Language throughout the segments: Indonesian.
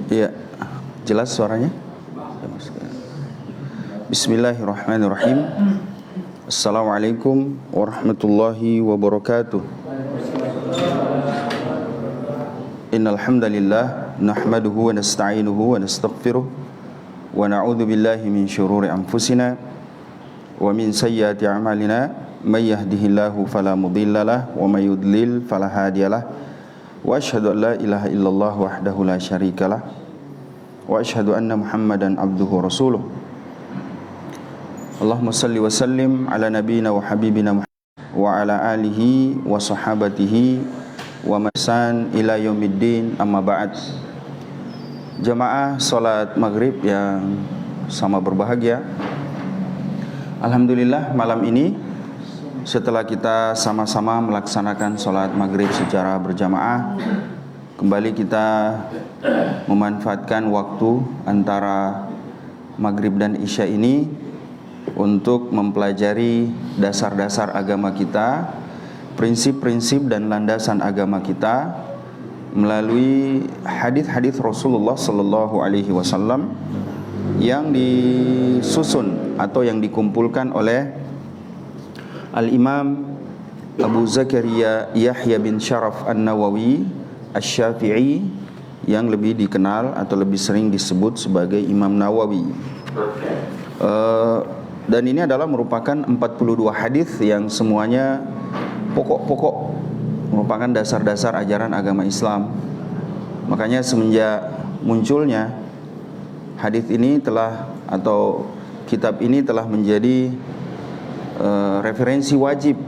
Iya, jelas suaranya? Bismillahirrahmanirrahim. Assalamualaikum warahmatullahi wabarakatuh. Innal hamdalillah nahmaduhu wa nasta'inuhu wa nastaghfiruh wa na'udzu billahi min syururi anfusina wa min sayyiati a'malina may yahdihillahu fala mudhillalah wa may yudlil fala hadiyalah wa asyhadu an la ilaha illallah wahdahu la syarikalah wa asyhadu anna Muhammadan abduhu wa rasuluh. Allahumma salli wa sallim ala nabiyyina wa habibina Muhammad wa ala alihi wa sahabatihi wa masan ila yaumiddin, amma ba'd. Jamaah salat maghrib yang sama berbahagia, alhamdulillah malam ini setelah kita sama-sama melaksanakan salat maghrib secara berjamaah, kembali kita memanfaatkan waktu antara maghrib dan isya ini untuk mempelajari dasar-dasar agama kita, prinsip-prinsip dan landasan agama kita melalui hadis-hadis Rasulullah sallallahu alaihi wasallam yang disusun atau yang dikumpulkan oleh Al-Imam Abu Zakaria Yahya bin Sharaf An-Nawawi Asy-Syafi'i, yang lebih dikenal atau lebih sering disebut sebagai Imam Nawawi. Dan ini adalah merupakan 42 hadis yang semuanya pokok-pokok, merupakan dasar-dasar ajaran agama Islam. Makanya semenjak munculnya hadis ini atau kitab ini telah menjadi referensi wajib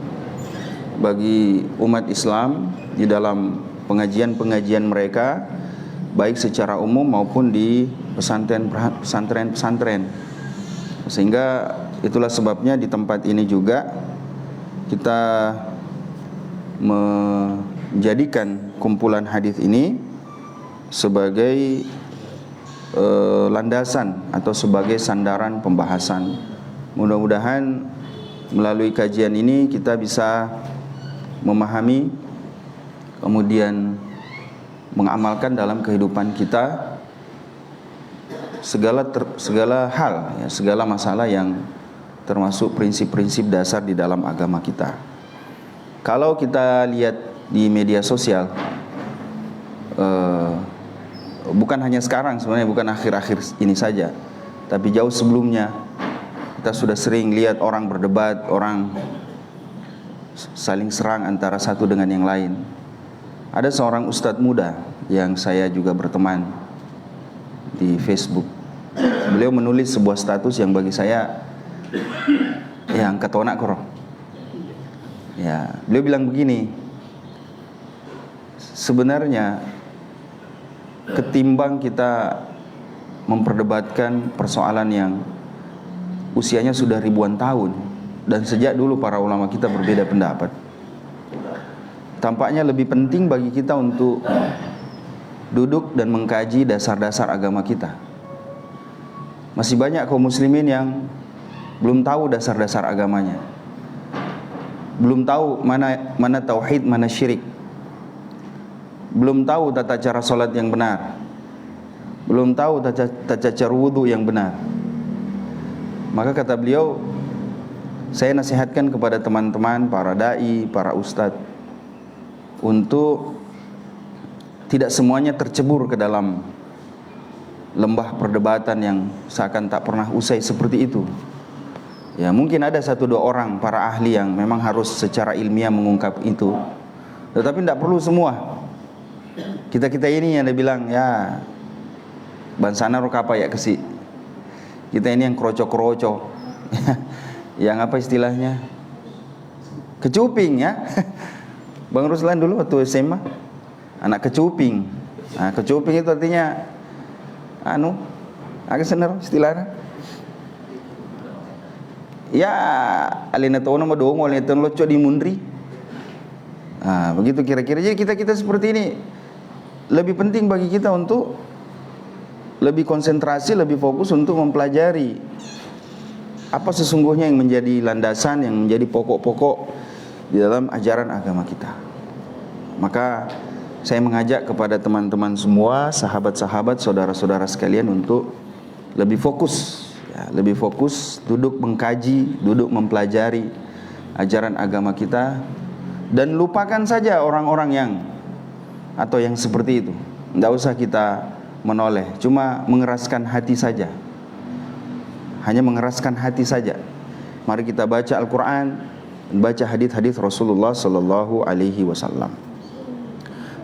bagi umat Islam di dalam pengajian-pengajian mereka, baik secara umum maupun di pesantren-pesantren. Sehingga itulah sebabnya di tempat ini juga kita menjadikan kumpulan hadis ini sebagai landasan atau sebagai sandaran pembahasan. Mudah-mudahan melalui kajian ini kita bisa memahami, kemudian mengamalkan dalam kehidupan kita segala hal, ya, segala masalah yang termasuk prinsip-prinsip dasar di dalam agama kita. Kalau kita lihat di media sosial, bukan hanya sekarang sebenarnya, bukan akhir-akhir ini saja, tapi jauh sebelumnya kita sudah sering lihat orang berdebat, orang saling serang antara satu dengan yang lain. Ada seorang ustadz muda yang saya juga berteman di Facebook. Beliau menulis sebuah status yang bagi saya yang ketonak koro. Ya, beliau bilang begini, sebenarnya ketimbang kita memperdebatkan persoalan yang usianya sudah ribuan tahun dan sejak dulu para ulama kita berbeda pendapat, tampaknya lebih penting bagi kita untuk duduk dan mengkaji dasar-dasar agama kita. Masih banyak kaum muslimin yang belum tahu dasar-dasar agamanya, belum tahu mana tauhid, mana syirik, belum tahu tata cara salat yang benar, belum tahu tata cara wudu yang benar. Maka kata beliau, saya nasihatkan kepada teman-teman, para dai, para ustadz, untuk tidak semuanya tercebur ke dalam lembah perdebatan yang seakan tak pernah usai seperti itu. Ya, mungkin ada 1-2 orang para ahli yang memang harus secara ilmiah mengungkap itu, tetapi tidak perlu semua. Kita ini yang dia bilang, ya bansana rokapa ya kesi. Kita ini yang kroco-kroco, yang apa istilahnya, kecuping ya. Bang Ruslan dulu waktu SMA, anak kecuping. Nah, kecuping itu artinya agak sener istilahnya. Ya, alina tahu nama doang, alina tahu loco di mundri. Nah, begitu kira-kira. Jadi kita seperti ini lebih penting bagi kita untuk lebih konsentrasi, lebih fokus untuk mempelajari apa sesungguhnya yang menjadi landasan, yang menjadi pokok-pokok di dalam ajaran agama kita. Maka saya mengajak kepada teman-teman semua, sahabat-sahabat, saudara-saudara sekalian untuk lebih fokus, ya, lebih fokus duduk mengkaji, duduk mempelajari ajaran agama kita, dan lupakan saja orang-orang yang atau yang seperti itu. Tidak usah kita menoleh, cuma mengeraskan hati saja. Hanya mengeraskan hati saja. Mari kita baca Al-Quran, baca hadis-hadis Rasulullah Sallallahu Alaihi Wasallam.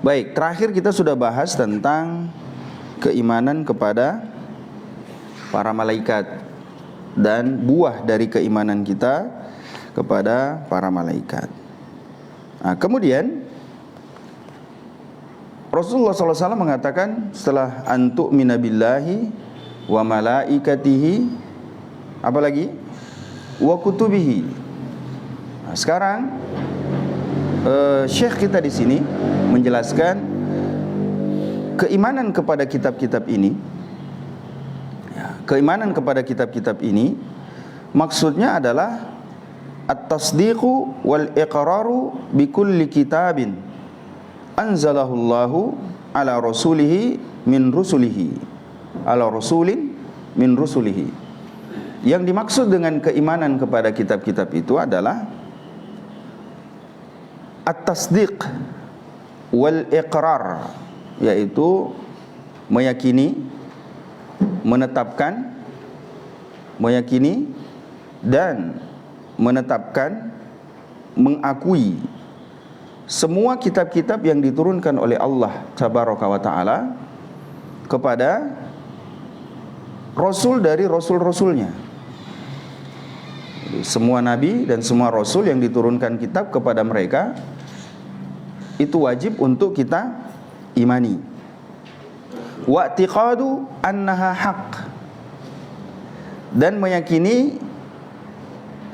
Baik, terakhir kita sudah bahas tentang keimanan kepada para malaikat dan buah dari keimanan kita kepada para malaikat. Nah, kemudian Rasulullah SAW mengatakan setelah antu'mina billahi wa malaikatihi, apa lagi? Wa kutubihi. Nah, sekarang Syekh kita di sini menjelaskan keimanan kepada kitab-kitab ini. Ya, keimanan kepada kitab-kitab ini maksudnya adalah at-tasdiqu wal iqraru bi kulli kitabin anzalahullahu ala rasulihi min rusulihi, ala rasulin min rusulihi. Yang dimaksud dengan keimanan kepada kitab-kitab itu adalah at-tasdiq wal iqrar, yaitu meyakini, menetapkan, meyakini dan menetapkan, mengakui semua kitab-kitab yang diturunkan oleh Allah Tabaraka wa Ta'ala kepada Rasul dari Rasul-Rasulnya. Jadi, semua Nabi dan semua Rasul yang diturunkan kitab kepada mereka, itu wajib untuk kita imani. Wa'tiqadu annaha haq, dan meyakini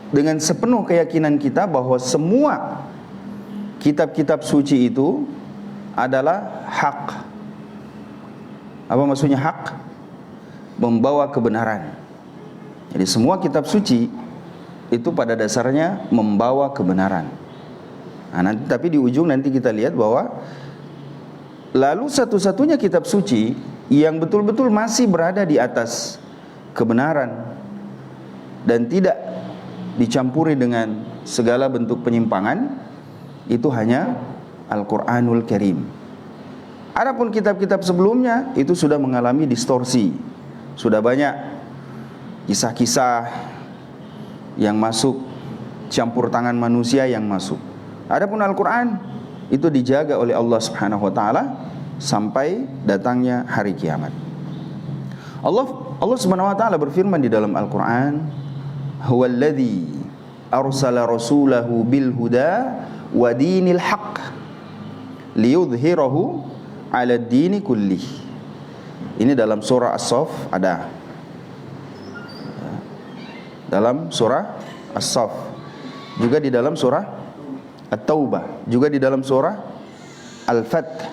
dengan sepenuh keyakinan kita bahwa semua kitab-kitab suci itu adalah hak. Apa maksudnya hak? Membawa kebenaran. Jadi semua kitab suci itu pada dasarnya membawa kebenaran. Nah, nanti, tapi di ujung nanti kita lihat bahwa lalu satu-satunya kitab suci yang betul-betul masih berada di atas kebenaran dan tidak dicampuri dengan segala bentuk penyimpangan, itu hanya Al-Quranul Karim. Adapun kitab-kitab sebelumnya itu sudah mengalami distorsi, sudah banyak kisah-kisah yang masuk, campur tangan manusia yang masuk. Adapun Al-Quran itu dijaga oleh Allah Subhanahu wa Ta'ala sampai datangnya hari kiamat. Allah Subhanahu wa Ta'ala berfirman di dalam Al-Quran, huwallazi arsala rasulahu bil huda wa dinil haq liyudhhirahu ala dini kullih. Ini dalam surah As-Saff ada. Dalam surah As-Saff, juga di dalam surah At-Taubah, juga di dalam surah Al-Fath.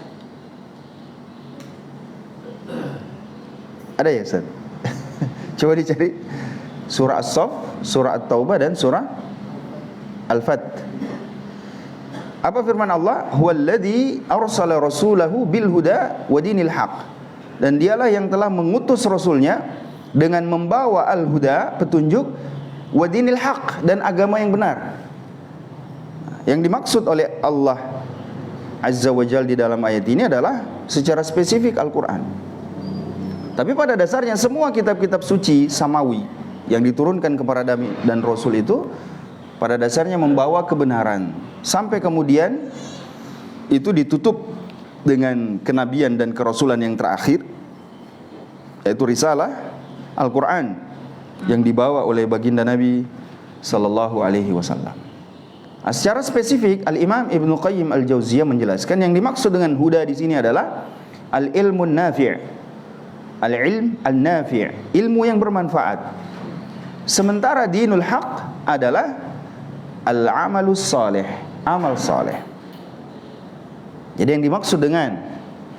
Ada ya Ustaz? Coba dicari surah As-Saff, surah At-Taubah dan surah Al-Fath. Apa firman Allah? Huwallazi arsala rasulahu bil huda wa dinil haq. Dan dialah yang telah mengutus rasulnya dengan membawa al-huda, petunjuk, wa dinil haq, dan agama yang benar. Yang dimaksud oleh Allah Azza wa Jalla di dalam ayat ini adalah secara spesifik Al-Quran. Tapi pada dasarnya semua kitab-kitab suci samawi yang diturunkan kepada Nabi dan Rasul itu pada dasarnya membawa kebenaran, sampai kemudian itu ditutup dengan kenabian dan kerasulan yang terakhir, yaitu risalah Al-Quran yang dibawa oleh baginda Nabi Sallallahu Alaihi Wasallam. Secara spesifik Al-Imam Ibn Qayyim Al-Jauziyah menjelaskan yang dimaksud dengan huda di sini adalah al-ilmun nafi', al-ilm al-nafi', ilmu yang bermanfaat. Sementara dinul haq adalah al-amalus salih, amal saleh. Jadi yang dimaksud dengan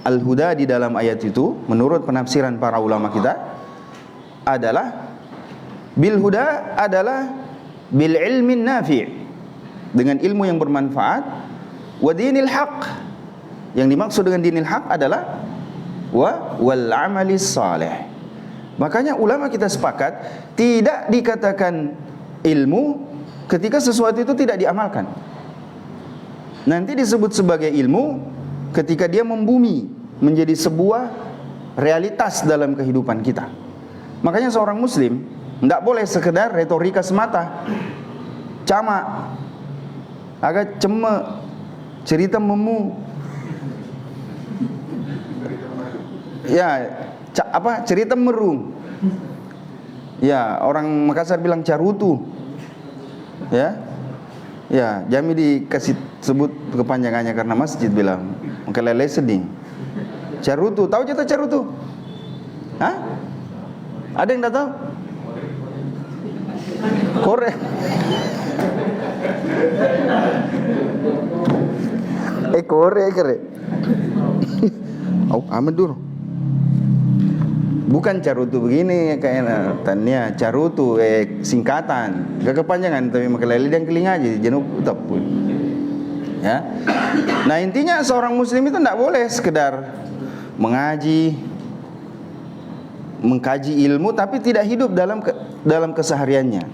al-huda di dalam ayat itu menurut penafsiran para ulama kita adalah bil huda adalah bil ilmin nafi', dengan ilmu yang bermanfaat, wa dinil haq, Yang dimaksud dengan dinil haq adalah wal amalis saleh. Makanya ulama kita sepakat tidak dikatakan ilmu ketika sesuatu itu tidak diamalkan. Nanti disebut sebagai ilmu ketika dia membumi menjadi sebuah realitas dalam kehidupan kita. Makanya seorang muslim tidak boleh sekedar retorika semata, camak, agak cemek, cerita memu, ya cerita merung, ya orang Makassar bilang carutu, ya jami dikasih sebut kepanjangannya karena masjid bilang mungkin lele sedih. Carutu, tahu cerita carutu? Hah? Ada yang tak tahu? Korek. Korek. Amat dulu. Bukan carutu begini kayaknya tanya carutu singkatan, gak kepanjangan tapi makelele dan keling aja jenuh utap pun. Ya. Nah, intinya seorang muslim itu tidak boleh sekedar mengkaji ilmu tapi tidak hidup dalam kesehariannya.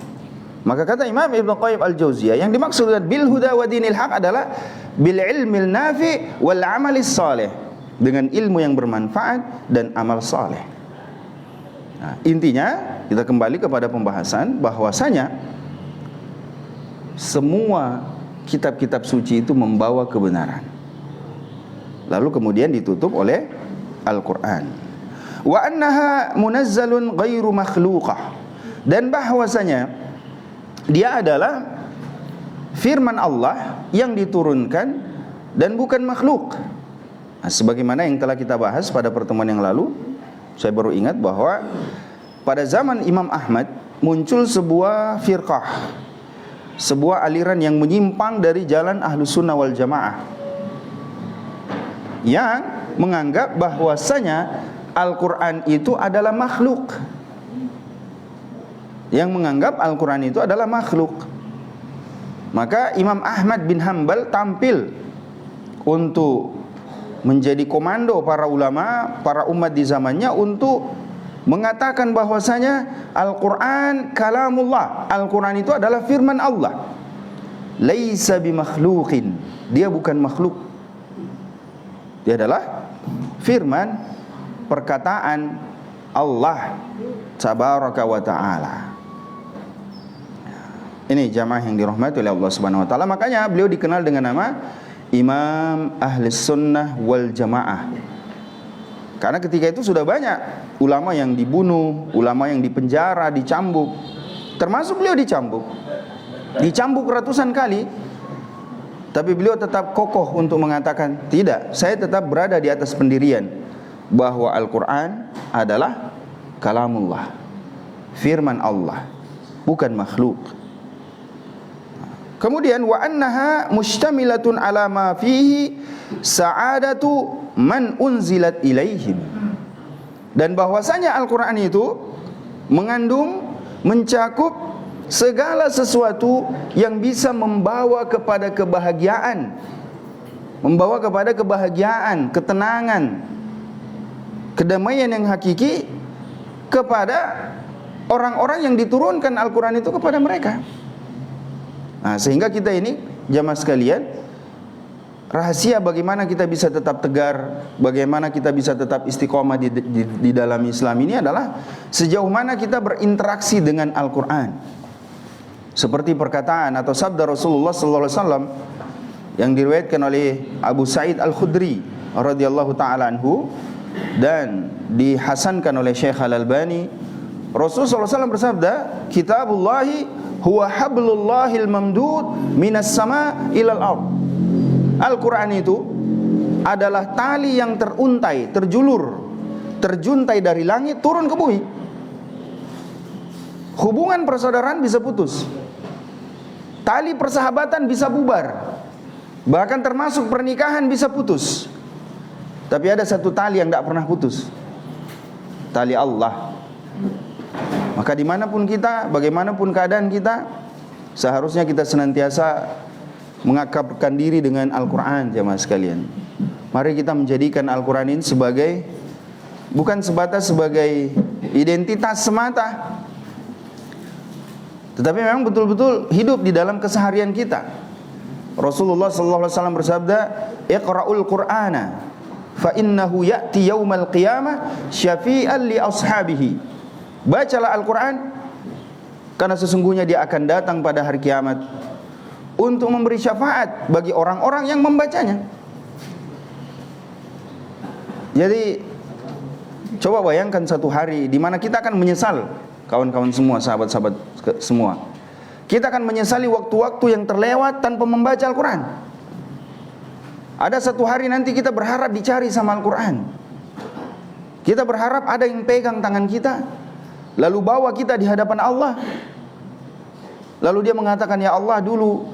Maka kata Imam Ibnu Qayyim Al-Jauziyah, yang dimaksud dengan bil huda wa dinil haq adalah bil ilmil nafi wal amalis saleh, dengan ilmu yang bermanfaat dan amal saleh. Nah, intinya kita kembali kepada pembahasan bahwasanya semua kitab-kitab suci itu membawa kebenaran. Lalu kemudian ditutup oleh Al-Qur'an. Wa annaha munazzalun ghairu makhluqah, dan bahwasanya dia adalah firman Allah yang diturunkan dan bukan makhluk. Nah, sebagaimana yang telah kita bahas pada pertemuan yang lalu, saya baru ingat bahwa pada zaman Imam Ahmad muncul sebuah firqah, sebuah aliran yang menyimpang dari jalan Ahlus Sunnah wal Jamaah, yang menganggap bahwasanya Al-Quran itu adalah makhluk. Yang menganggap Al-Quran itu adalah makhluk. Maka Imam Ahmad bin Hanbal tampil untuk menjadi komando para ulama, para umat di zamannya untuk mengatakan bahwasanya Al-Quran kalamullah. Al-Quran itu adalah firman Allah. Laisa bimakhluqin. Dia bukan makhluk. Dia adalah firman, perkataan Allah tabaraka wa ta'ala. Ini jamaah yang dirahmati oleh Allah Subhanahu wa taala. Makanya beliau dikenal dengan nama Imam Ahli Sunnah wal Jamaah. Karena ketika itu sudah banyak ulama yang dibunuh, ulama yang dipenjara, dicambuk. Termasuk beliau dicambuk. Dicambuk ratusan kali. Tapi beliau tetap kokoh untuk mengatakan, tidak, saya tetap berada di atas pendirian bahwa Al-Quran adalah kalamullah, firman Allah, bukan makhluk. Kemudian wa annaha mustamilatun ala ma fihi sa'adatu man unzilat ilaihim, dan bahwasanya Al-Quran itu mengandung, mencakup segala sesuatu yang bisa membawa kepada kebahagiaan, membawa kepada kebahagiaan, ketenangan, kedamaian yang hakiki kepada orang-orang yang diturunkan Al-Quran itu kepada mereka. Nah, sehingga kita ini jamaah sekalian, rahasia bagaimana kita bisa tetap tegar, bagaimana kita bisa tetap istiqomah di dalam Islam ini adalah sejauh mana kita berinteraksi dengan Al-Quran. Seperti perkataan atau sabda Rasulullah sallallahu alaihi wasallam yang diriwayatkan oleh Abu Sa'id Al-Khudri radhiyallahu taala anhu dan dihasankan oleh Syekh Al-Albani. Rasulullah sallallahu alaihi wasallam bersabda, "Kitabullahi huwa hablullahil mamdud minas sama ilal ard." Al-Quran itu adalah tali yang teruntai, terjulur, terjuntai dari langit turun ke bumi. Hubungan persaudaraan bisa putus, tali persahabatan bisa bubar, bahkan termasuk pernikahan bisa putus. Tapi ada satu tali yang tidak pernah putus, tali Allah. Maka dimanapun kita, bagaimanapun keadaan kita, seharusnya kita senantiasa mengakrabkan diri dengan Al-Quran, jemaah sekalian. Mari kita menjadikan Al-Quran ini sebagai, bukan sebatas sebagai identitas semata, tetapi memang betul-betul hidup di dalam keseharian kita. Rasulullah SAW bersabda, "Iqra'ul Qur'ana fa innahu ya'ti yaumal qiyamah syafi'an li ashabihi." Bacalah Al-Quran, karena sesungguhnya dia akan datang pada hari kiamat untuk memberi syafaat bagi orang-orang yang membacanya. Jadi coba bayangkan satu hari di mana kita akan menyesal, kawan-kawan semua, sahabat-sahabat semua. Kita akan menyesali waktu-waktu yang terlewat tanpa membaca Al-Quran. Ada satu hari nanti kita berharap dicari sama Al-Quran. Kita berharap ada yang pegang tangan kita, lalu bawa kita di hadapan Allah. Lalu dia mengatakan, "Ya Allah," dulu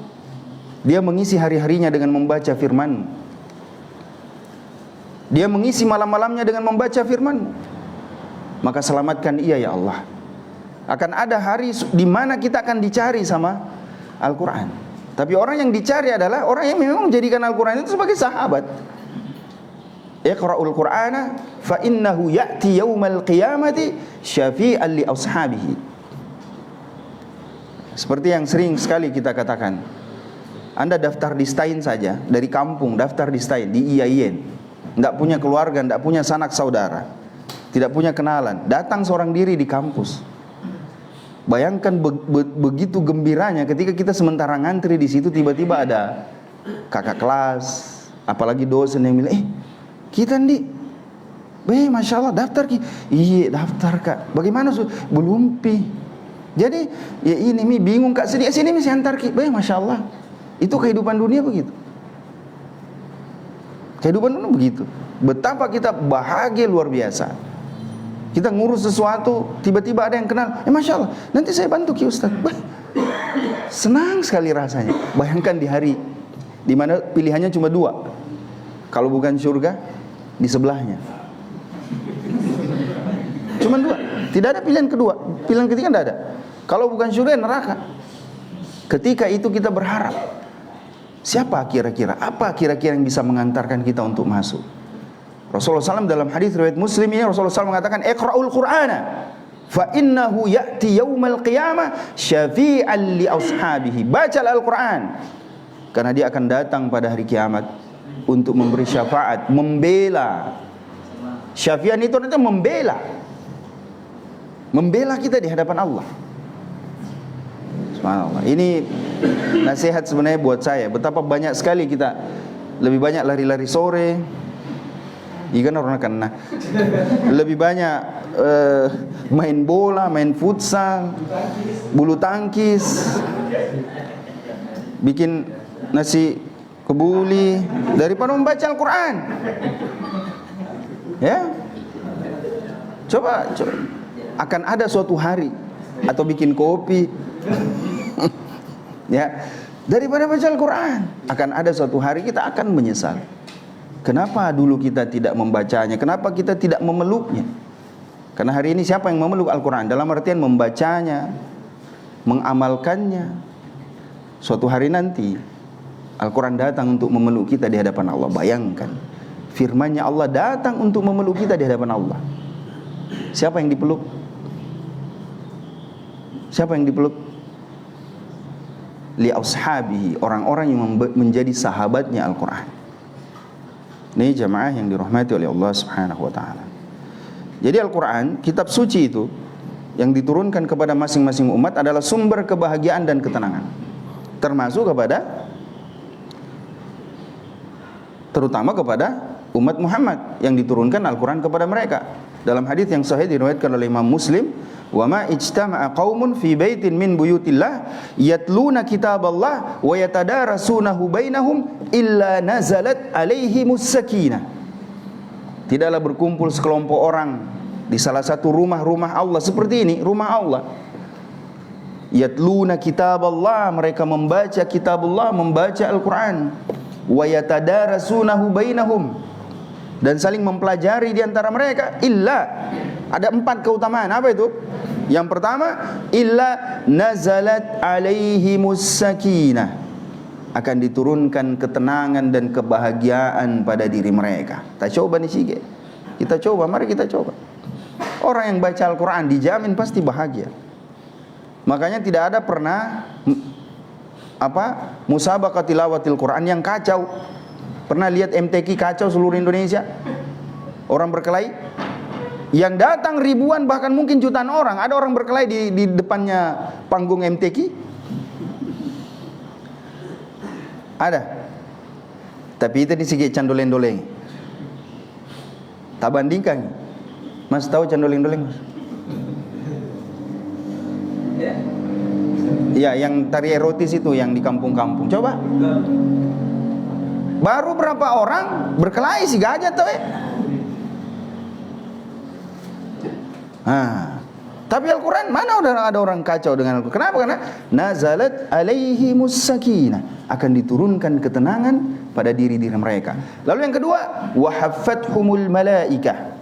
dia mengisi hari-harinya dengan membaca firman-Mu. Dia mengisi malam-malamnya dengan membaca firman-Mu. Maka selamatkan ia ya Allah. Akan ada hari di mana kita akan dicari sama Al-Quran. Tapi orang yang dicari adalah orang yang memang menjadikan Al-Quran itu sebagai sahabat. Iqra'ul Qur'ana fa innahu ya'ti yaumal qiyamati syafi'an li ashabihi. Seperti yang sering sekali kita katakan, Anda daftar di STAIN saja, dari kampung daftar di STAIN, di IAIN, tidak punya keluarga, tidak punya sanak saudara, tidak punya kenalan, datang seorang diri di kampus. Bayangkan begitu gembiranya ketika kita sementara ngantri di situ, tiba-tiba ada kakak kelas, apalagi dosen yang bilang, kita nih, masya Allah daftar ki, iya daftar kak, bagaimana belum pi, jadi ya ini mi bingung kak, sini mi saya antar ki, masya Allah, itu kehidupan dunia begitu. Kehidupan itu begitu. Betapa kita bahagia luar biasa. Kita ngurus sesuatu, tiba-tiba ada yang kenal, masya Allah, nanti saya bantu ki Ustaz. Senang sekali rasanya. Bayangkan di hari di mana pilihannya cuma dua. Kalau bukan surga, di sebelahnya. Cuma dua. Tidak ada pilihan kedua. Pilihan ketiga tidak ada. Kalau bukan surga, neraka. Ketika itu kita berharap, siapa kira-kira? Apa kira-kira yang bisa mengantarkan kita untuk masuk? Rasulullah SAW dalam hadis riwayat Muslim ini, Rasulullah SAW mengatakan, "Iqra'ul Qur'ana fa innahu ya'ti yaumal qiyamah syafi'an li ashabihi." Bacalah Al-Quran, karena dia akan datang pada hari kiamat untuk memberi syafaat, membela. Syafi'an itu artinya membela kita di hadapan Allah. Subhanallah. Ini nasihat sebenarnya buat saya. Betapa banyak sekali kita lebih banyak lari-lari sore, ikan orang kena. Lebih banyak main bola, main futsal, bulu tangkis, bikin nasi kebuli daripada membaca Al-Quran. Ya, coba akan ada suatu hari, atau bikin kopi. Ya, daripada baca Al-Quran, akan ada suatu hari kita akan menyesal. Kenapa dulu kita tidak membacanya? Kenapa kita tidak memeluknya? Karena hari ini siapa yang memeluk Al-Quran? Dalam artian membacanya, mengamalkannya. Suatu hari nanti Al-Quran datang untuk memeluk kita di hadapan Allah. Bayangkan, firman-Nya Allah datang untuk memeluk kita di hadapan Allah. Siapa yang dipeluk? Siapa yang dipeluk? Li ashabihi, orang-orang yang menjadi sahabatnya Al-Quran. Ini jamaah yang dirahmati oleh Allah Subhanahu wa ta'ala. Jadi Al-Quran, kitab suci itu yang diturunkan kepada masing-masing umat adalah sumber kebahagiaan dan ketenangan, termasuk terutama kepada umat Muhammad yang diturunkan Al-Quran kepada mereka. Dalam hadis yang sahih diriwayatkan oleh Imam Muslim, "Wa ma ijtama'a qaumun fi baitin min buyutillah yatluna kitaballah wa yatadarasunahu bainahum illa nazalat alaihimus sakinah." Tidaklah berkumpul sekelompok orang di salah satu rumah-rumah Allah seperti ini, rumah Allah. Yatluna kitaballah, mereka membaca kitabullah, membaca Al-Quran. Wa yatadarasunahu bainahum, dan saling mempelajari di antara mereka. Ada 4 keutamaan. Apa itu? Yang pertama, illa nazalat alaihimus sakinah, akan diturunkan ketenangan dan kebahagiaan pada diri mereka. Kita coba nih sige. Kita coba, mari kita coba. Orang yang baca Al-Quran dijamin pasti bahagia. Makanya tidak ada pernah musabaqah tilawatil Quran yang kacau. Pernah lihat MTQ kacau seluruh Indonesia? Orang berkelahi? Yang datang ribuan bahkan mungkin jutaan orang. Ada orang berkelahi di depannya panggung MTQ? Ada. Tapi itu disigi candoleng-doleng. Tak bandingkan. Mas tahu candoleng-doleng, Mas? Ya, yang tari erotis itu yang di kampung-kampung. Coba. Baru berapa orang berkelahi si gajah tuh. Tapi Al-Quran mana ada orang kacau dengan Al-Quran? Kenapa? Karena nazalat alaihimus sakinah, akan diturunkan ketenangan pada diri-diri mereka. Lalu yang kedua, wahaffathumul malaikah,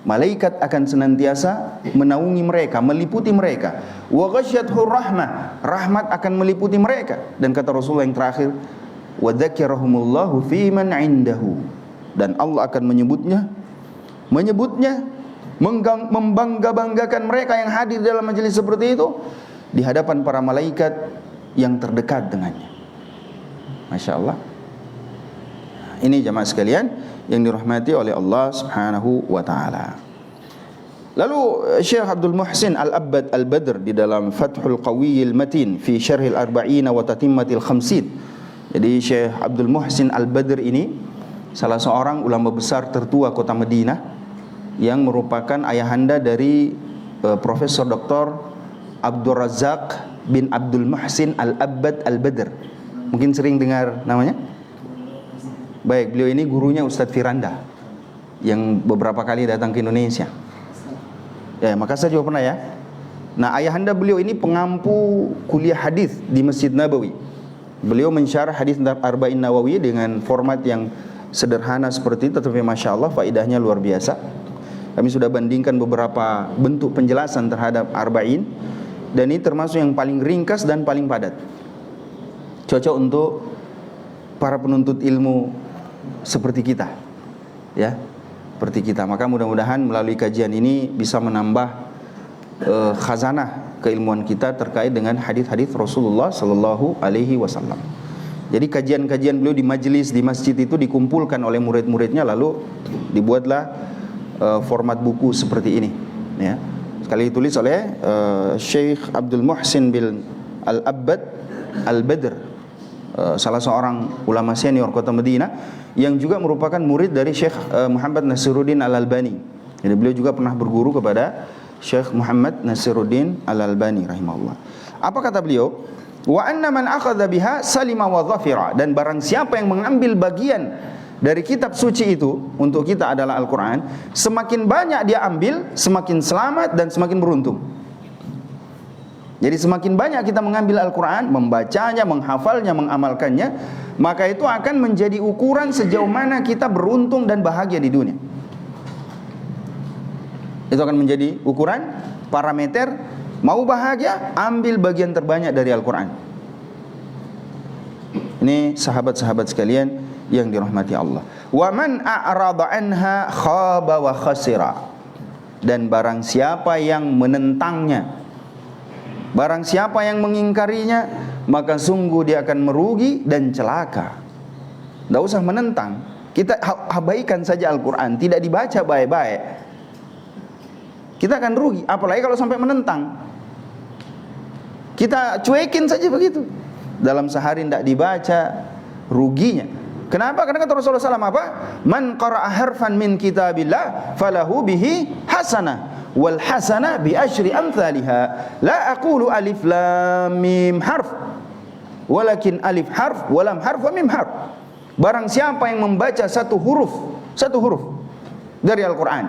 malaikat akan senantiasa menaungi mereka, meliputi mereka. Wa ghasyyathur rahmah, rahmat akan meliputi mereka. Dan kata Rasulullah yang terakhir, wa dzakirahumullahu fi man indahu, dan Allah akan menyebutnya membangga-banggakan mereka yang hadir dalam majelis seperti itu di hadapan para malaikat yang terdekat dengannya. Masya Allah. Ini jamaah sekalian yang dirahmati oleh Allah Subhanahu wa taala. Lalu Syekh Abdul Muhsin Al-Abbad Al-Badr di dalam Fathul Qawiyil Matin fi Syarhil Arba'ina wa Tatimmatil Khamsin. Jadi Syekh Abdul Muhsin Al-Badr ini salah seorang ulama besar tertua kota Madinah yang merupakan ayahanda dari Profesor Dr. Abdul Razak bin Abdul Muhsin Al-Abbad Al-Badr. Mungkin sering dengar namanya? Baik, beliau ini gurunya Ustadz Firanda yang beberapa kali datang ke Indonesia. Ya, Makassar juga pernah ya. Nah, ayahanda beliau ini pengampu kuliah hadis di Masjid Nabawi. Beliau mensyarah hadis Arba'in Nawawi dengan format yang sederhana seperti itu, tetapi Masya Allah faidahnya luar biasa. Kami sudah bandingkan beberapa bentuk penjelasan terhadap Arba'in, dan ini termasuk yang paling ringkas dan paling padat. Cocok untuk para penuntut ilmu seperti kita, ya, seperti kita. Maka mudah-mudahan melalui kajian ini bisa menambah khazanah keilmuan kita terkait dengan hadis-hadis Rasulullah Sallallahu Alaihi Wasallam. Jadi kajian-kajian beliau di majelis di masjid itu dikumpulkan oleh murid-muridnya, lalu dibuatlah format buku seperti ini, ya. Sekali ditulis oleh Syekh Abdul Muhsin bin Al-Abbad Al-Badr, salah seorang ulama senior kota Madinah yang juga merupakan murid dari Syekh Muhammad Nasiruddin Al-Albani. Jadi beliau juga pernah berguru kepada Syekh Muhammad Nasiruddin Al-Albani rahimahullah. Apa kata beliau? Wa anna man akhadha biha salima wa dhafira, dan barang siapa yang mengambil bagian dari kitab suci itu untuk kita adalah Al-Quran, semakin banyak dia ambil, semakin selamat dan semakin beruntung. Jadi semakin banyak kita mengambil Al-Quran, membacanya, menghafalnya, mengamalkannya, maka itu akan menjadi ukuran sejauh mana kita beruntung dan bahagia di dunia. Itu akan menjadi ukuran, parameter. Mau bahagia, ambil bagian terbanyak dari Al-Quran. Ini sahabat-sahabat sekalian yang dirahmati Allah. Wa man a'rada anha khaba wa khasira, dan barang siapa yang menentangnya, barang siapa yang mengingkarinya, maka sungguh dia akan merugi dan celaka. Tidak usah menentang, kita abaikan saja Al-Quran, tidak dibaca baik-baik, kita akan rugi. Apalagi kalau sampai menentang, kita cuekin saja begitu, dalam sehari tidak dibaca, ruginya. Kenapa? Karena kata Rasulullah SAW apa? Man qara'a harfan min kitabillah falahu bihi hasanah wal hasanah bi asyri amthaliha. La aqulu alif lam mim harf, walakin alif harf wa lam harf wa mim harf. Barang siapa yang membaca satu huruf dari Al-Quran,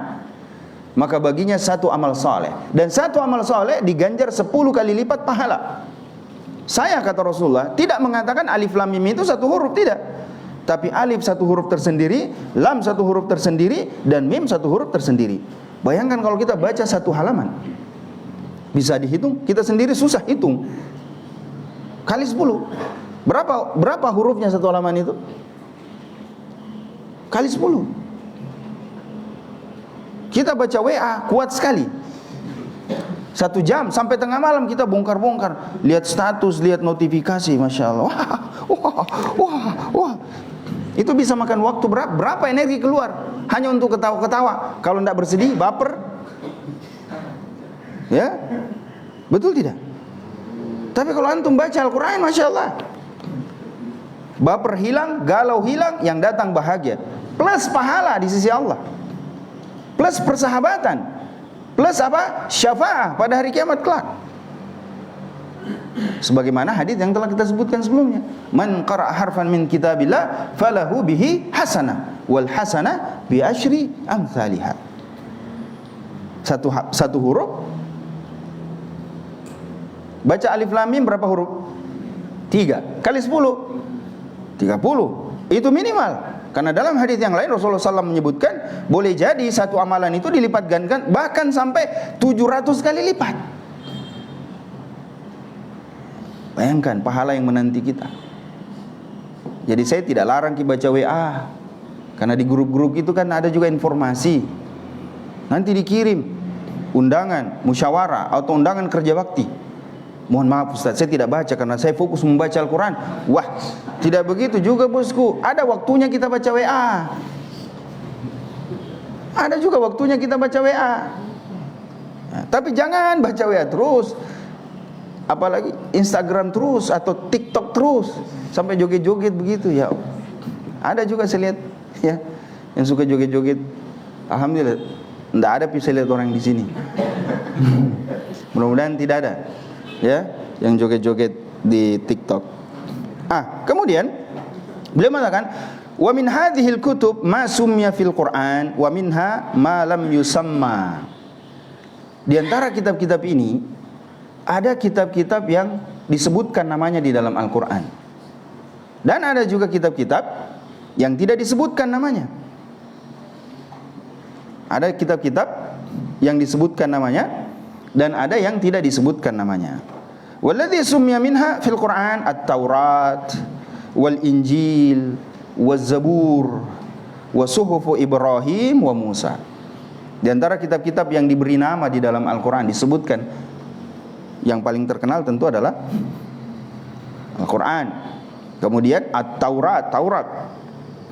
maka baginya satu amal saleh, dan satu amal saleh diganjar 10 kali lipat pahala. Saya, kata Rasulullah, tidak mengatakan alif lam mim itu satu huruf, tidak. Tapi alif satu huruf tersendiri, lam satu huruf tersendiri, dan mim satu huruf tersendiri. Bayangkan kalau kita baca satu halaman, bisa dihitung, kita sendiri susah hitung. Kali 10. Berapa hurufnya satu halaman itu? Kali 10. Kita baca WA kuat sekali. 1 jam sampai tengah malam kita bongkar-bongkar, lihat status, lihat notifikasi, masya Allah. Wah. Itu bisa makan waktu berapa energi keluar hanya untuk ketawa-ketawa. Kalau tidak bersedih, baper. Ya, betul tidak? Tapi kalau antum baca Al-Quran, masya Allah, baper hilang, galau hilang, yang datang bahagia, plus pahala di sisi Allah, plus persahabatan, plus apa? Syafaah pada hari kiamat kelak. Sebagaimana hadis yang telah kita sebutkan sebelumnya, man qara'a harfan min kitabillah falahu bihi hasanah wal hasanah bi asyri amsalihha. Satu huruf, baca alif lam mim berapa huruf? 3 kali 10 30. Itu minimal. Karena dalam hadis yang lain Rasulullah SAW menyebutkan boleh jadi satu amalan itu dilipat gandakan bahkan sampai 700 kali lipat. Bayangkan pahala yang menanti kita. Jadi saya tidak larang kita baca WA, karena di grup-grup itu kan ada juga informasi. Nanti dikirim undangan musyawarah atau undangan kerja bakti. Mohon maaf Ustaz, saya tidak baca karena saya fokus membaca Al-Quran. Wah, tidak begitu juga bosku. Ada waktunya kita baca WA. Ada juga waktunya kita baca WA. Nah, tapi jangan baca WA terus, apalagi Instagram terus atau TikTok terus sampai joget-joget begitu ya. Ada juga saya lihat ya yang suka joget-joget. Alhamdulillah tidak ada saya lihat orang di sini. Mudah-mudahan tidak ada ya yang joget-joget di TikTok. Kemudian beliau mengatakan wa min hadhil kutub ma summiya fil Quran wa minha ma lam yusamma. Di antara kitab-kitab ini ada kitab-kitab yang disebutkan namanya di dalam Al-Quran, dan ada juga kitab-kitab yang tidak disebutkan namanya. Ada kitab-kitab yang disebutkan namanya dan ada yang tidak disebutkan namanya. Walladzi summiya minha fil Quran at-Taurat wal Injil waz Zabur wa suhufu Ibrahim wa Musa. Di antara kitab-kitab yang diberi nama di dalam Al-Quran disebutkan, yang paling terkenal tentu adalah Al-Quran. Kemudian At-Taurat, Taurat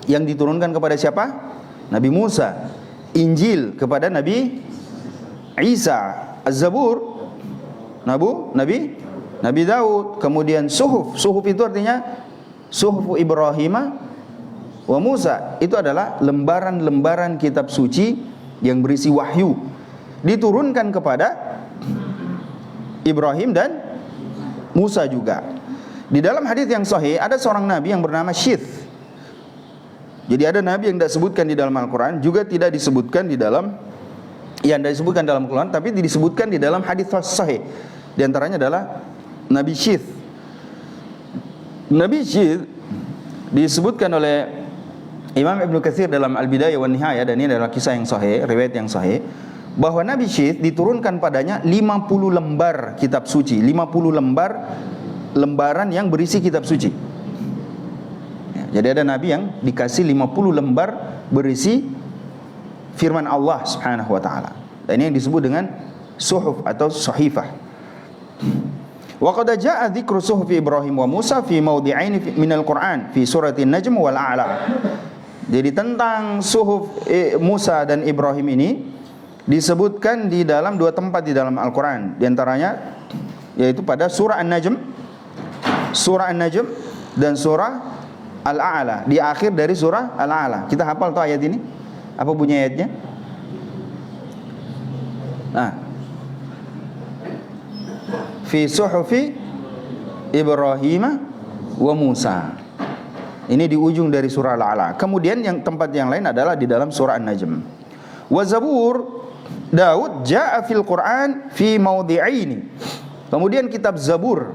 yang diturunkan kepada siapa? Nabi Musa. Injil kepada Nabi Isa. Az-Zabur Nabi Daud. Kemudian Suhuf itu artinya Suhufu Ibrahim wa Musa. Itu adalah lembaran-lembaran kitab suci yang berisi wahyu, diturunkan kepada Ibrahim dan Musa juga. Di dalam hadis yang sahih ada seorang nabi yang bernama Syith. Jadi ada nabi yang tidak disebutkan di dalam Al-Quran, juga tidak disebutkan di dalam, yang tidak disebutkan dalam Al-Quran, tapi disebutkan di dalam hadis sahih. Di antaranya adalah Nabi Syith. Nabi Syith disebutkan oleh Imam Ibnu Katsir dalam Al-Bidayah wan Nihayah, dan ini adalah kisah yang sahih, riwayat yang sahih, bahwa Nabi Syith diturunkan padanya 50 lembar kitab suci, 50 lembaran yang berisi kitab suci. Ya, jadi ada Nabi yang dikasih 50 lembar berisi firman Allah Subhanahu wa taala. Dan ini yang disebut dengan suhuf atau sahifah. Wa qad jaa'a dzikru suhufi Ibrahim wa Musa fi mawdi'ain min al-Qur'an fi surati An-Najm wal A'la. Jadi tentang suhuf Musa dan Ibrahim ini disebutkan di dalam 2 tempat di dalam Al-Quran. Di antaranya yaitu pada surah An-Najm, dan surah Al-A'la, di akhir dari surah Al-A'la. Kita hafal tuh ayat ini? Apa bunyi ayatnya? Fi suhufi Ibrahim wa Musa. Ini di ujung dari surah Al-A'la. Kemudian yang tempat yang lain adalah di dalam surah An-Najm. Wa Zabur Daud ja'a fil Quran fi mawdi'aini. Kemudian kitab Zabur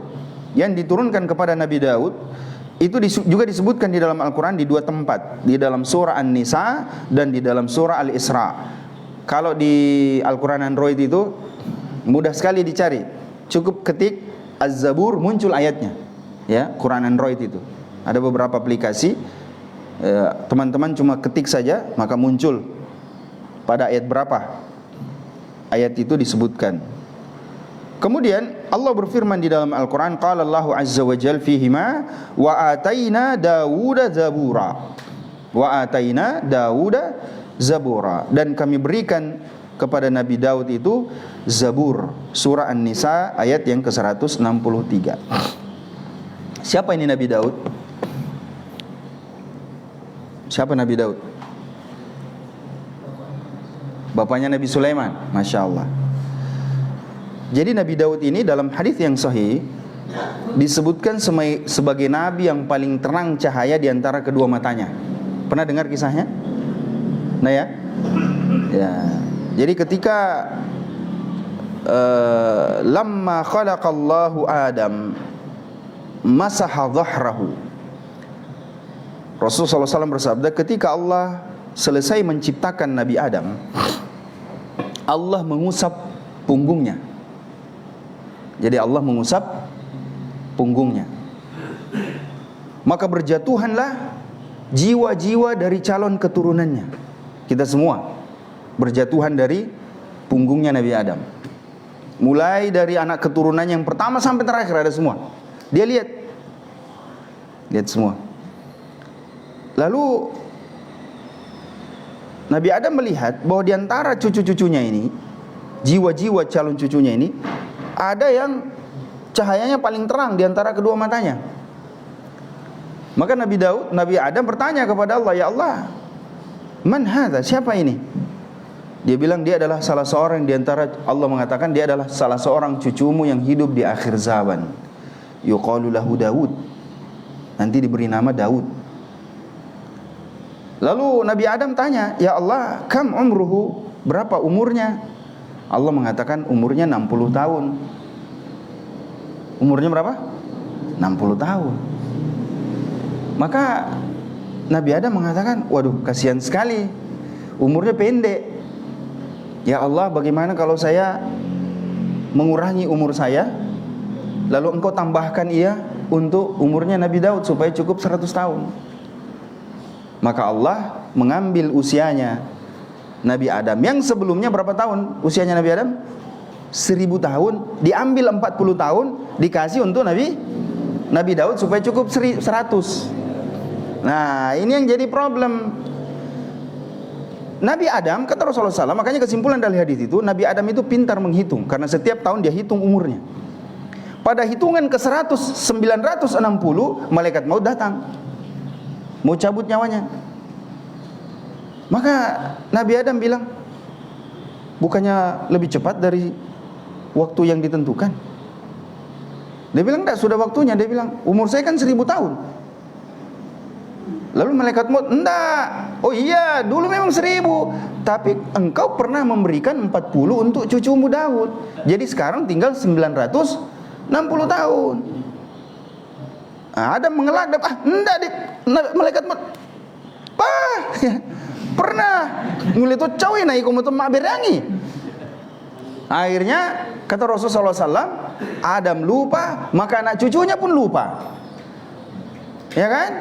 yang diturunkan kepada Nabi Daud itu juga disebutkan di dalam Al-Quran di 2 tempat, di dalam surah An-Nisa dan di dalam surah Al-Isra. Kalau di Al-Quran Android itu mudah sekali dicari, cukup ketik Az-Zabur, muncul ayatnya. ya, Quran Android itu. Ada beberapa aplikasi, teman-teman cuma ketik saja maka muncul pada ayat berapa ayat itu disebutkan. Kemudian Allah berfirman di dalam Al-Quran, qala Allahu azza wa jal fihima wa ataina Dawuda zabura, wa ataina Dawuda zabura, dan kami berikan kepada Nabi Daud itu Zabur. Surah An-Nisa ayat yang ke-163. Siapa ini Nabi Daud? Siapa Nabi Daud? Bapaknya Nabi Sulaiman, Masya Allah. Jadi Nabi Daud ini dalam hadis yang sahih disebutkan sebagai nabi yang paling terang cahaya di antara kedua matanya. Pernah dengar kisahnya? Nah ya. Jadi ketika lamma khalaqallahu Adam masaha dhahrahu, Rasulullah SAW bersabda, ketika Allah selesai menciptakan Nabi Adam, Allah mengusap punggungnya. Jadi Allah mengusap punggungnya. Maka berjatuhanlah jiwa-jiwa dari calon keturunannya. Kita semua berjatuhan dari punggungnya Nabi Adam. Mulai dari anak keturunannya yang pertama sampai terakhir ada semua. Dia lihat semua. Lalu Nabi Adam melihat bahwa di antara cucu-cucunya ini, jiwa-jiwa calon cucunya ini, ada yang cahayanya paling terang di antara kedua matanya. Maka Nabi Adam bertanya kepada Allah, ya Allah, man hadza? Siapa ini? Dia bilang dia adalah salah seorang di antara, Allah mengatakan dia adalah salah seorang cucumu yang hidup di akhir zaman. Yuqalu lahu Daud. Nanti diberi nama Daud. Lalu Nabi Adam tanya, ya Allah, kam umruhu? Berapa umurnya? Allah mengatakan umurnya 60 tahun. Umurnya berapa? 60 tahun. Maka Nabi Adam mengatakan, waduh, kasihan sekali, umurnya pendek. Ya Allah, bagaimana kalau saya mengurangi umur saya, lalu engkau tambahkan ia untuk umurnya Nabi Daud supaya cukup 100 tahun. Maka Allah mengambil usianya Nabi Adam yang sebelumnya berapa tahun usianya Nabi Adam? 1000 tahun, diambil 40 tahun dikasih untuk Nabi Daud supaya cukup 100. Nah, ini yang jadi problem. Nabi Adam, kata Rasulullah SAW, makanya kesimpulan dari hadis itu, Nabi Adam itu pintar menghitung, karena setiap tahun dia hitung umurnya. Pada hitungan ke-100, 960, malaikat maut datang, mau cabut nyawanya. Maka Nabi Adam bilang, bukannya lebih cepat dari waktu yang ditentukan? Dia bilang, enggak, sudah waktunya. Dia bilang, umur saya kan 1000 tahun. Lalu malaikat maut, enggak, oh iya, dulu memang 1000, tapi engkau pernah memberikan 40 untuk cucumu Daud. Jadi sekarang tinggal 960 tahun. Adam mengelak, enggak, malaikat maut, pernah mulai tu cawai naik komutu mak berangi. Akhirnya kata Rasulullah SAW, Adam lupa, maka anak cucunya pun lupa. Ya kan?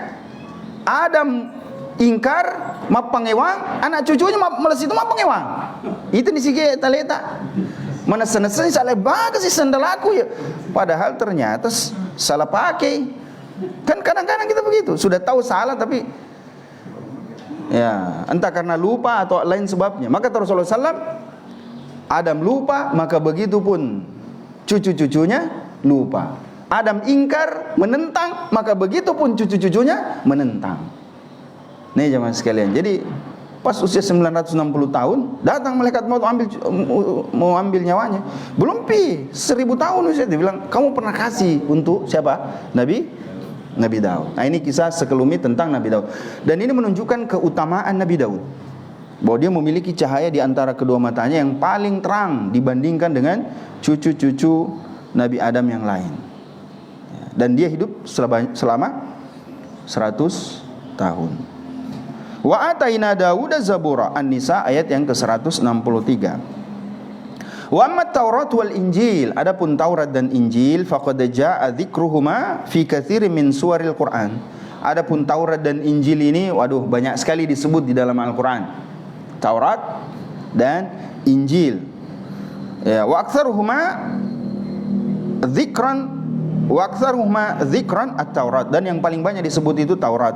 Adam ingkar, mak pangewang, anak cucunya malas itu mak pangewang. Itu di sini taleta. Mana senesan salah bagus sih sandal aku ya. Padahal ternyata salah pakai. Kan kadang-kadang kita begitu, sudah tahu salah tapi ya, entah karena lupa atau lain sebabnya. Maka Rasulullah SAW, Adam lupa, maka begitu pun cucu-cucunya lupa. Adam ingkar, menentang, maka begitu pun cucu-cucunya menentang. Nih jemaah sekalian, jadi pas usia 960 tahun, datang malaikat maut mau ambil nyawanya. Belum 1000 tahun usia, dia bilang, kamu pernah kasih untuk siapa? Nabi Daud. Nah, ini kisah sekelumit tentang Nabi Daud. Dan ini menunjukkan keutamaan Nabi Daud, bahwa dia memiliki cahaya di antara kedua matanya yang paling terang dibandingkan dengan cucu-cucu Nabi Adam yang lain. Dan dia hidup selama 100 tahun. Wa ataina Dawuda zabura, An-Nisa ayat yang ke-163. Wa amma Taurat wal Injil, adapun Taurat dan Injil, faqad jaa'a dzikruhuma fi katsirin min suwaril Qur'an. Adapun Taurat dan Injil ini, waduh, banyak sekali disebut di dalam Al-Qur'an. Taurat dan Injil. Ya, wa aktsaruhuma dzikran at-Taurat, dan yang paling banyak disebut itu Taurat.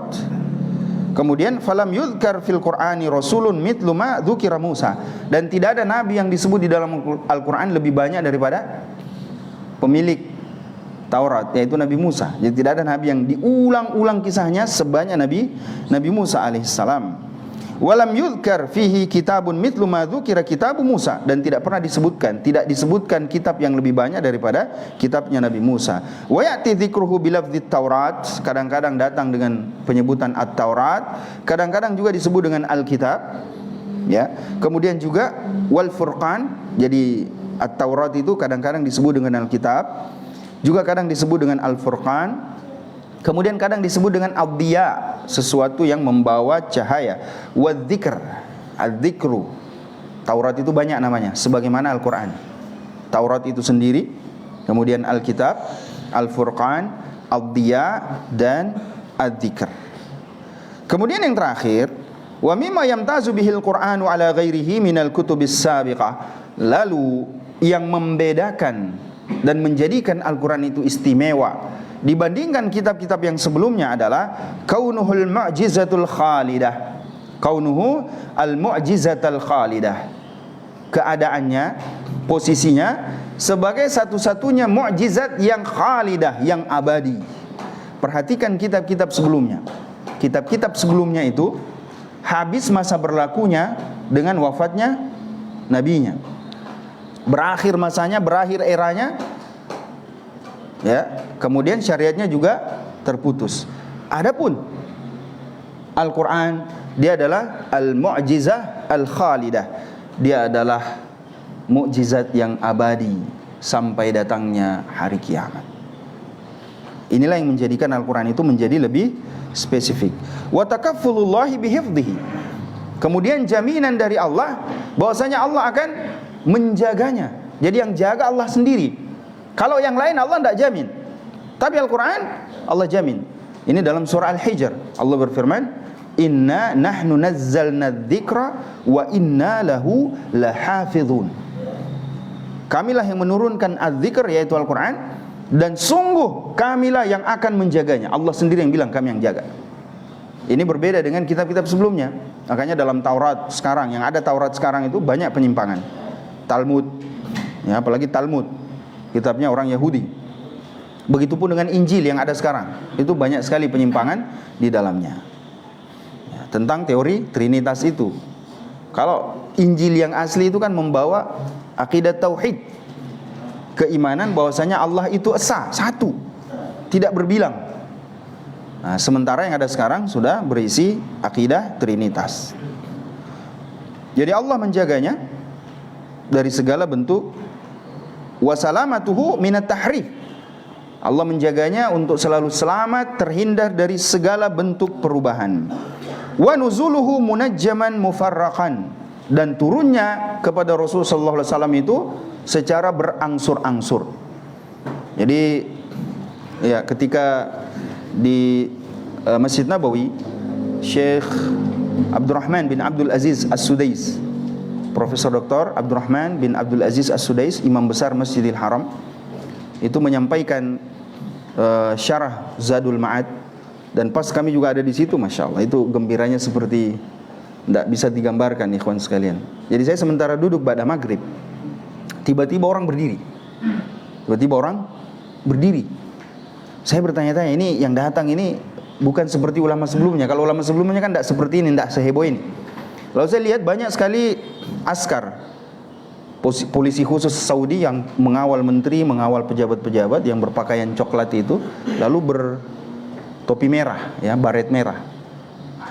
Kemudian falam yuzkar fil Qur'ani rasulun mithlu ma dzukira Musa, dan tidak ada nabi yang disebut di dalam Al-Qur'an lebih banyak daripada pemilik Taurat, yaitu Nabi Musa. Jadi tidak ada nabi yang diulang-ulang kisahnya sebanyak Nabi Musa alaihissalam. Walam yuzkar fihi kitabun mithlu ma dzukira kitabu Musa, dan tidak disebutkan kitab yang lebih banyak daripada kitabnya Nabi Musa. Wa ya'ti dzikruhu bilafdzi Taurat, kadang-kadang datang dengan penyebutan At-Taurat, kadang-kadang juga disebut dengan Alkitab, ya. Kemudian juga wal Furqan, jadi At-Taurat itu kadang-kadang disebut dengan Alkitab, juga kadang disebut dengan Al-Furqan. Kemudian kadang disebut dengan ad-diya, sesuatu yang membawa cahaya. Wadzikr, adzikru. Taurat itu banyak namanya, sebagaimana Al-Quran. Taurat itu sendiri, kemudian Alkitab, Al-Furqan, ad-diya, dan adzikr. Kemudian yang terakhir, wa mimma yamtazu bihil Qur'anu ala ghairihi minal kutubis sabiqah. Lalu yang membedakan dan menjadikan Al-Quran itu istimewa dibandingkan kitab-kitab yang sebelumnya adalah kaunuhul mu'jizatul khalidah. Kaunuhu al-mu'jizatul khalidah. Keadaannya, posisinya sebagai satu-satunya mukjizat yang khalidah, yang abadi. Perhatikan kitab-kitab sebelumnya. Kitab-kitab sebelumnya itu habis masa berlakunya dengan wafatnya nabinya. Berakhir masanya, berakhir eranya, ya, kemudian syariatnya juga terputus. Adapun Al-Quran, dia adalah al-mu'jizah al-khalidah. Dia adalah mukjizat yang abadi sampai datangnya hari kiamat. Inilah yang menjadikan Al-Quran itu menjadi lebih spesifik. Wa takaffulullahi bihifdhihi. Kemudian jaminan dari Allah bahwasanya Allah akan menjaganya. Jadi yang jaga Allah sendiri. Kalau yang lain Allah tidak jamin. Tapi Al-Quran Allah jamin. Ini dalam surah Al-Hijr. Allah berfirman, Inna nahnu nazzalna dzikra wa inna lahu lahafidhun. Kamilah yang menurunkan az-zikr, yaitu Al-Quran, dan sungguh kamilah yang akan menjaganya. Allah sendiri yang bilang kami yang jaga. Ini berbeda dengan kitab-kitab sebelumnya. Makanya dalam Taurat sekarang, yang ada Taurat sekarang itu banyak penyimpangan. Talmud, ya, apalagi Talmud, kitabnya orang Yahudi. Begitupun dengan Injil yang ada sekarang, itu banyak sekali penyimpangan di dalamnya, ya, tentang teori Trinitas itu. Kalau Injil yang asli itu kan membawa akidah tauhid, keimanan bahwasanya Allah itu esa, satu, tidak berbilang. Nah, sementara yang ada sekarang sudah berisi akidah Trinitas. Jadi Allah menjaganya dari segala bentuk wasalamatuhu minat tahrif. Allah menjaganya untuk selalu selamat, terhindar dari segala bentuk perubahan. Wa nuzuluhu munajjaman mufarraqan, dan turunnya kepada Rasul sallallahu alaihi wasallam itu secara berangsur-angsur. Jadi ya, ketika di Masjid Nabawi, Syekh Abdurrahman bin Abdul Aziz As-Sudais, Profesor Dr. Abdurrahman bin Abdul Aziz As-Sudais, Imam besar Masjidil Haram, itu menyampaikan syarah Zadul Ma'ad, dan pas kami juga ada di situ, masya Allah, itu gembiranya seperti tidak bisa digambarkan, ikhwan sekalian. Jadi saya sementara duduk pada maghrib, tiba-tiba orang berdiri. Saya bertanya-tanya, ini yang datang ini bukan seperti ulama sebelumnya. Kalau ulama sebelumnya kan tidak seperti ini, tidak seheboh ini. Lalu saya lihat banyak sekali askar, polisi khusus Saudi yang mengawal menteri, mengawal pejabat-pejabat yang berpakaian coklat itu, lalu bertopi merah, ya, baret merah.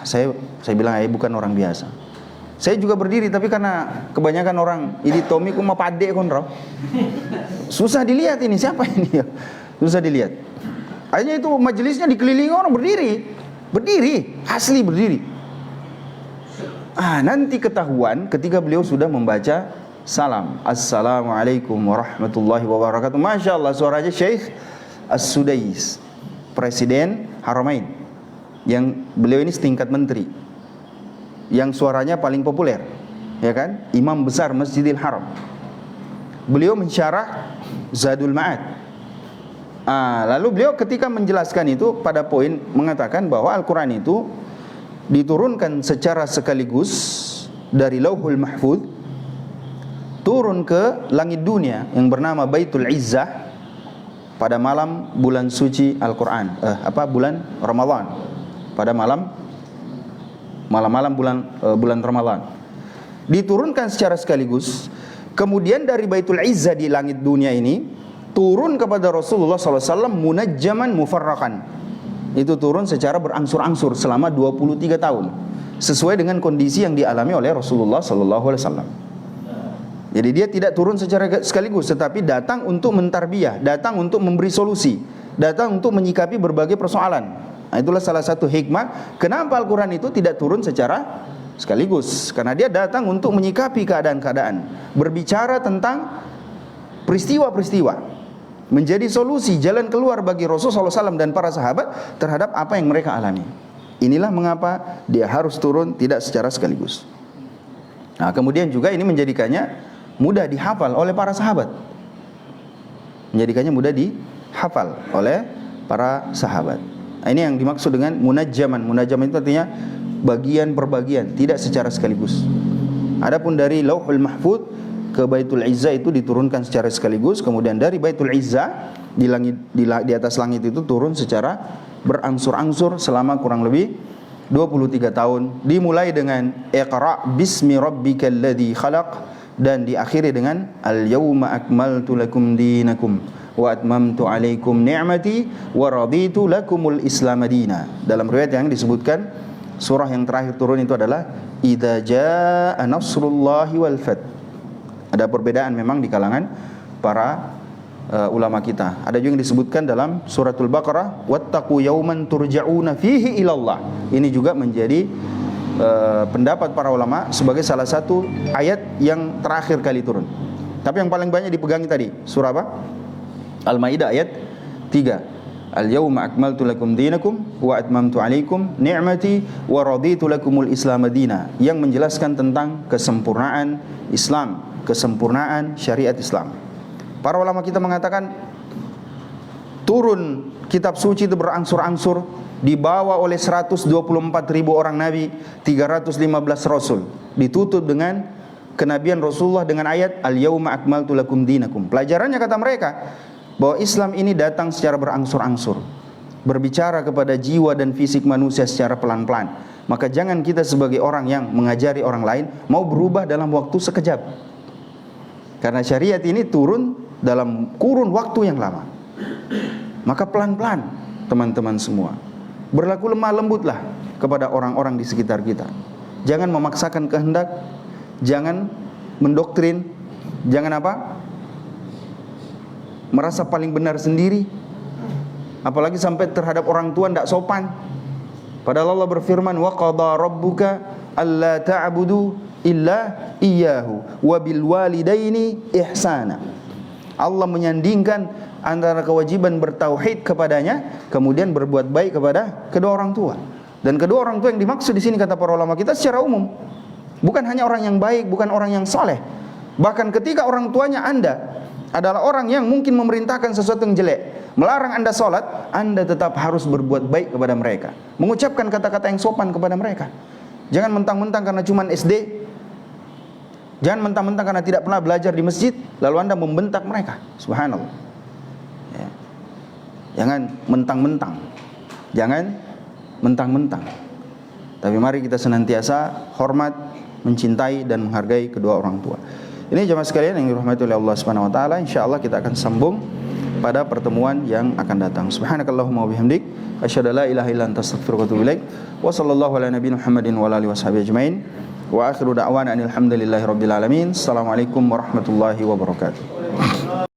Saya bilang, bukan orang biasa. Saya juga berdiri, tapi karena kebanyakan orang ini Tommy kuma pade konro, susah dilihat ini siapa ini, susah dilihat. Akhirnya itu majelisnya dikelilingi orang berdiri, asli berdiri. Nanti ketahuan ketika beliau sudah membaca salam. Assalamualaikum warahmatullahi wabarakatuh. Masya Allah, suaranya Syekh As-Sudais, Presiden Haramain, yang beliau ini setingkat menteri, yang suaranya paling populer, ya kan? Imam besar Masjidil Haram. Beliau mensyarah Zadul Ma'ad. Lalu beliau ketika menjelaskan itu pada poin mengatakan bahwa Al-Quran itu diturunkan secara sekaligus dari Lauhul Mahfuz turun ke langit dunia yang bernama Baitul Izzah pada malam bulan suci Al-Quran, bulan Ramadan, pada malam bulan Ramadan diturunkan secara sekaligus. Kemudian dari Baitul Izzah di langit dunia ini turun kepada Rasulullah SAW munajjaman mufarrakan. Itu turun secara berangsur-angsur selama 23 tahun sesuai dengan kondisi yang dialami oleh Rasulullah SAW. Jadi dia tidak turun secara sekaligus, tetapi datang untuk mentarbiyah, datang untuk memberi solusi, datang untuk menyikapi berbagai persoalan. Itulah salah satu hikmah kenapa Al-Quran itu tidak turun secara sekaligus, karena dia datang untuk menyikapi keadaan-keadaan, berbicara tentang peristiwa-peristiwa, menjadi solusi, jalan keluar bagi Rasulullah SAW dan para sahabat terhadap apa yang mereka alami. Inilah mengapa dia harus turun tidak secara sekaligus. Kemudian juga ini menjadikannya mudah dihafal oleh para sahabat, menjadikannya mudah dihafal oleh para sahabat. Ini yang dimaksud dengan munajjaman. Munajjaman itu artinya bagian per bagian, tidak secara sekaligus. Adapun dari Lauhul Mahfuz ke Baitul Izzah itu diturunkan secara sekaligus. Kemudian dari Baitul Izzah di atas langit itu turun secara berangsur-angsur selama kurang lebih 23 tahun. Dimulai dengan Iqra bismi rabbikal ladzi khalaq dan diakhiri dengan Al-yawma akmaltu lakum dinakum wa atmamtu alaikum ni'mati wa raditu lakumul Islam madina. Dalam riwayat yang disebutkan surah yang terakhir turun itu adalah Idza jaa nasrullahi wal fath. Ada perbedaan memang di kalangan para ulama kita. Ada juga yang disebutkan dalam suratul Baqarah wattaqu yauman turja'una fihi ilallah. Ini juga menjadi pendapat para ulama sebagai salah satu ayat yang terakhir kali turun. Tapi yang paling banyak dipegangi tadi surah apa? Al-Maidah ayat 3. Al-yawma akmaltu lakum dinakum wa atmamtu alaikum ni'mati wa raditu lakumul Islam madina, yang menjelaskan tentang kesempurnaan Islam, kesempurnaan syariat Islam. Para ulama kita mengatakan turun kitab suci itu berangsur-angsur, dibawa oleh 124.000 orang nabi, 315 rasul, ditutup dengan kenabian Rasulullah dengan ayat Al-yawma akmaltu lakum dinakum. Pelajarannya kata mereka bahwa Islam ini datang secara berangsur-angsur, berbicara kepada jiwa dan fisik manusia secara pelan-pelan. Maka jangan kita sebagai orang yang mengajari orang lain mau berubah dalam waktu sekejap, karena syariat ini turun dalam kurun waktu yang lama. Maka pelan-pelan teman-teman semua, berlaku lemah lembutlah kepada orang-orang di sekitar kita. Jangan memaksakan kehendak, jangan mendoktrin, jangan merasa paling benar sendiri, apalagi sampai terhadap orang tua tidak sopan. Padahal Allah berfirman wa qada rabbuka alla ta'budu illa iyyahu wa bil walidaini ihsana. Allah menyandingkan antara kewajiban bertauhid kepadanya, kemudian berbuat baik kepada kedua orang tua. Dan kedua orang tua yang dimaksud di sini kata para ulama kita secara umum, bukan hanya orang yang baik, bukan orang yang soleh. Bahkan ketika orang tuanya Anda adalah orang yang mungkin memerintahkan sesuatu yang jelek, melarang Anda sholat, Anda tetap harus berbuat baik kepada mereka, mengucapkan kata-kata yang sopan kepada mereka. Jangan mentang-mentang karena cuma SD, jangan mentang-mentang karena tidak pernah belajar di masjid lalu Anda membentak mereka. Subhanallah ya. Jangan mentang-mentang, jangan mentang-mentang. Tapi mari kita senantiasa hormat, mencintai dan menghargai kedua orang tua. Ini jemaah sekalian yang dirahmati oleh Allah Subhanahu wa taala, insyaallah kita akan sambung pada pertemuan yang akan datang. Subhanakallahumma wa bihamdik, asyhadu an la ilaha illa anta astaghfiruka wa atubu ilaik. Wa sallallahu ala nabiyina Muhammadin wa ala alihi washabihi ajmain. Wa akhiru da'wana alhamdulillahi rabbil alamin. Assalamualaikum warahmatullahi wabarakatuh.